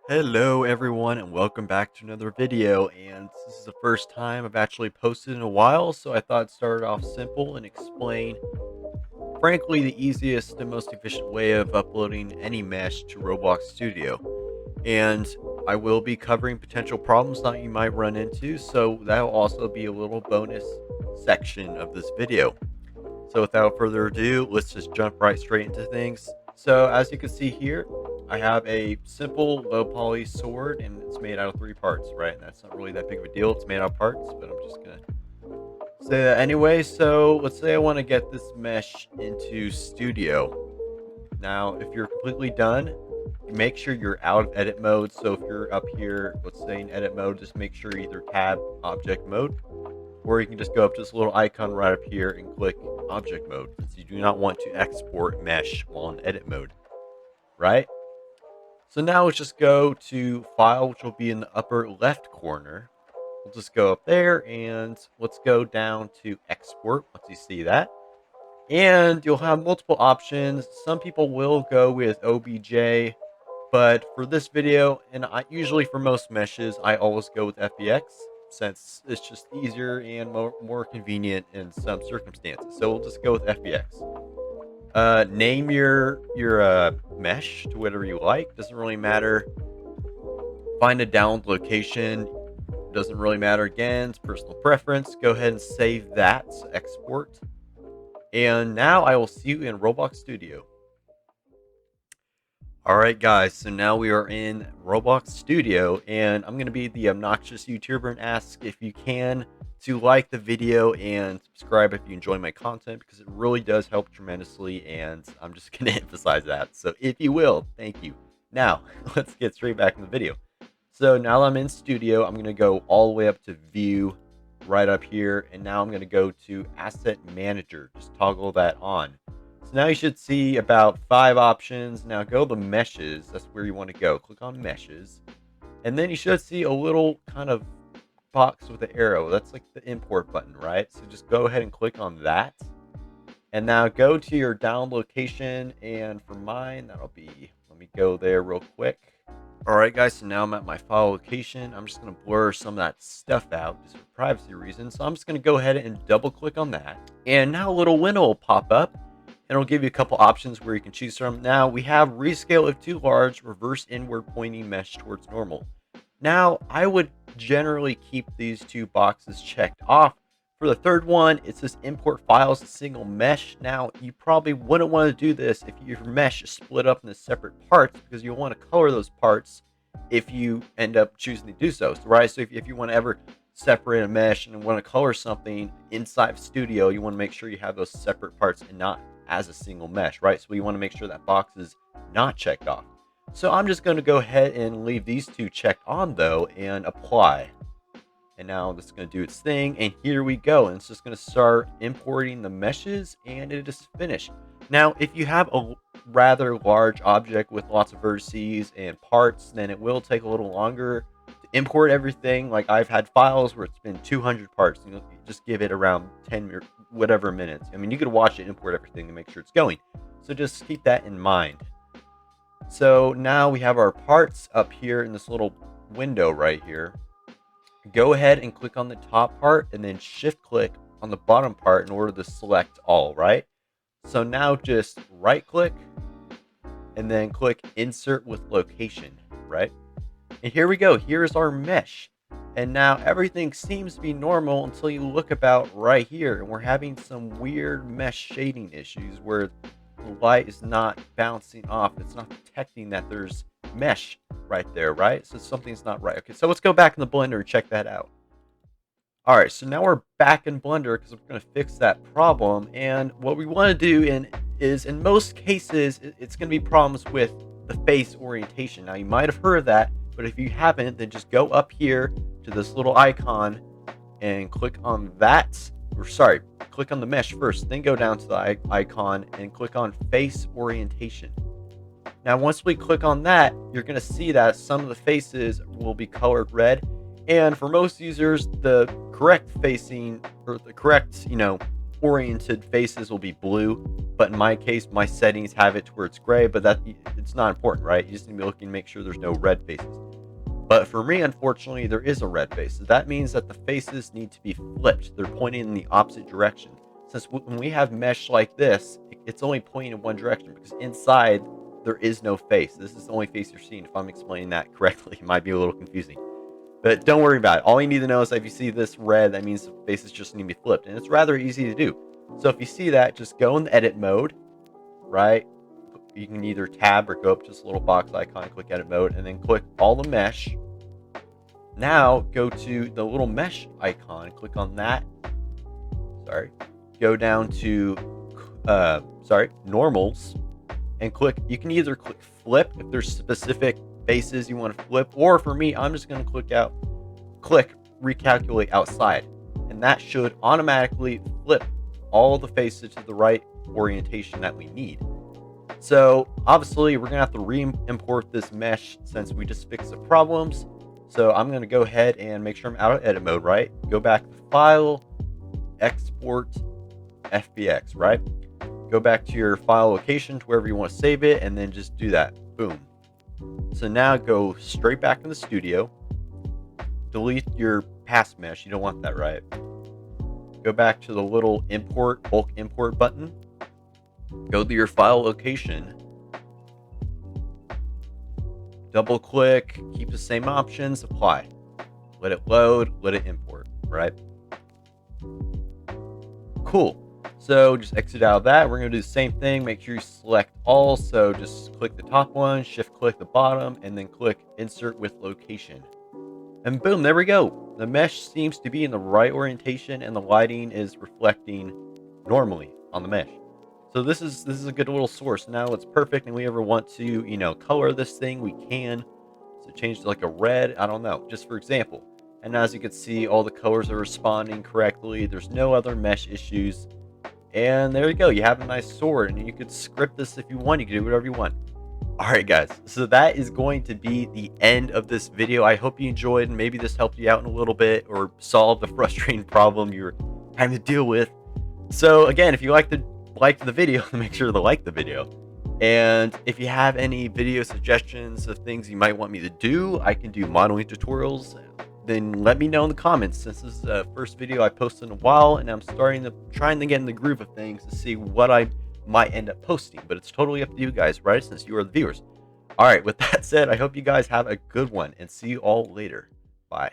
Hello everyone and welcome back to another video, and this is the first time I've actually posted in a while, so I thought I'd start off simple and explain frankly the easiest and most efficient way of uploading any mesh to Roblox Studio. And I will be covering potential problems that you might run into, so that'll also be a little bonus section of this video. So without further ado, let's just jump right straight into things. So as you can see here, I have a simple low poly sword and it's made out of 3 parts, right? And that's not really that big of a deal. It's made out of parts, but I'm just gonna say that anyway. So let's say I want to get this mesh into Studio. Now, if you're completely done, make sure you're out of edit mode. So if you're up here, let's say in edit mode, just make sure you either tab object mode, or you can just go up to this little icon right up here and click object mode, since you do not want to export mesh while in edit mode, right? So now let's just go to file, which will be in the upper left corner. We'll just go up there and let's go down to export once you see that. And you'll have multiple options. Some people will go with OBJ, but for this video, and usually for most meshes, I always go with FBX since it's just easier and more convenient in some circumstances. So we'll just go with FBX. Name your mesh to whatever you like. Doesn't really matter. Find a download location. Doesn't really matter. Again, it's personal preference. Go ahead and save that. So export. And now I will see you in Roblox Studio. Alright guys, so now we are in Roblox Studio, and I'm going to be the obnoxious YouTuber and ask if you can to like the video and subscribe if you enjoy my content, because it really does help tremendously, and I'm just going to emphasize that. So if you will, thank you. Now, let's get straight back in the video. So now I'm in Studio, I'm going to go all the way up to View right up here, and now I'm going to go to Asset Manager. Just toggle that on. So now you should see about 5 options. Now go to meshes. That's where you want to go. Click on meshes. And then you should see a little kind of box with the arrow. That's like the import button, right? So just go ahead and click on that. And now go to your download location. And for mine, that'll be, let me go there real quick. Alright guys, so now I'm at my file location. I'm just going to blur some of that stuff out just for privacy reasons. So I'm just going to go ahead and double click on that. And now a little window will pop up. And it'll give you a couple options where you can choose from. Now we have rescale if too large, reverse inward pointing mesh towards normal. Now I would generally keep these 2 boxes checked off. For the third one, it says import files to single mesh. Now you probably wouldn't want to do this if your mesh is split up into separate parts, because you'll want to color those parts if you end up choosing to do so, right? So if you want to ever separate a mesh and want to color something inside of Studio, you want to make sure you have those separate parts and not as a single mesh, right? So you want to make sure that box is not checked off. So I'm just going to go ahead and leave these 2 checked on though and apply. And now this is going to do its thing, and here we go. And it's just going to start importing the meshes, and it is finished. Now, if you have a rather large object with lots of vertices and parts, then it will take a little longer to import everything. Like I've had files where it's been 200 parts, and you'll just give it around 10 or whatever minutes. I mean, you could watch it import everything to make sure it's going. So just keep that in mind. So now we have our parts up here in this little window right here. Go ahead and click on the top part and then shift click on the bottom part in order to select all, right? So now just right click and then click insert with location, right? And here we go. Here's our mesh. And now everything seems to be normal until you look about right here, and we're having some weird mesh shading issues where the light is not bouncing off. It's not detecting that there's mesh right there, right? So something's not right. Okay, so let's go back in the Blender and check that out. All right, so now we're back in Blender because we're going to fix that problem. And what we want to do is in most cases, it's going to be problems with the face orientation. Now you might have heard of that, but if you haven't, then just go up here to this little icon and click on that. Or sorry, click on the mesh first, then go down to the icon and click on face orientation. Now, once we click on that, you're going to see that some of the faces will be colored red. And for most users, the correct facing or the correct, oriented faces will be blue, but in my case, my settings have it to where it's gray, but it's not important, right? You just need to be looking to make sure there's no red faces. But for me, unfortunately, there is a red face. So that means that the faces need to be flipped. They're pointing in the opposite direction. Since when we have mesh like this, it's only pointing in one direction because inside there is no face. This is the only face you're seeing. If I'm explaining that correctly, it might be a little confusing. But don't worry about it. All you need to know is that if you see this red, that means the faces just need to be flipped. And it's rather easy to do. So if you see that, just go in the edit mode, right? You can either tab or go up to this little box icon, click edit mode, and then click all the mesh. Now go to the little mesh icon, click on that. Go down to normals and click. You can either click flip if there's specific faces you want to flip, or for me, I'm just going to click recalculate outside, and that should automatically flip all the faces to the right orientation that we need. So obviously we're gonna have to re-import this mesh since we just fixed the problems. So I'm gonna go ahead and make sure I'm out of edit mode, right? Go back to file, export FBX, right? Go back to your file location to wherever you want to save it, and then just do that. Boom. So now go straight back in the studio, delete your past mesh. You don't want that, right? Go back to the little bulk import button. Go to your file location, double click, keep the same options, apply. Let it load, let it import, right? Cool. So just exit out of that. We're going to do the same thing. Make sure you select all. So just click the top one, shift click the bottom, and then click insert with location. And boom, there we go. The mesh seems to be in the right orientation and the lighting is reflecting normally on the mesh. So this is a good little source. Now it's perfect, and we ever want to, color this thing, we can. So change to like a red, I don't know, just for example. And as you can see, all the colors are responding correctly. There's no other mesh issues. And there you go. You have a nice sword, and you could script this if you want. You can do whatever you want. All right, guys. So that is going to be the end of this video. I hope you enjoyed, and maybe this helped you out in a little bit or solved the frustrating problem you're having to deal with. So again, if you liked the video, make sure to like the video. And if you have any video suggestions of things you might want me to do, I can do modeling tutorials. Then let me know in the comments, since this is the first video I posted in a while, and I'm trying to get in the groove of things to see what I might end up posting. But it's totally up to you guys, right? Since you are the viewers. All right, with that said, I hope you guys have a good one, and see you all later. Bye.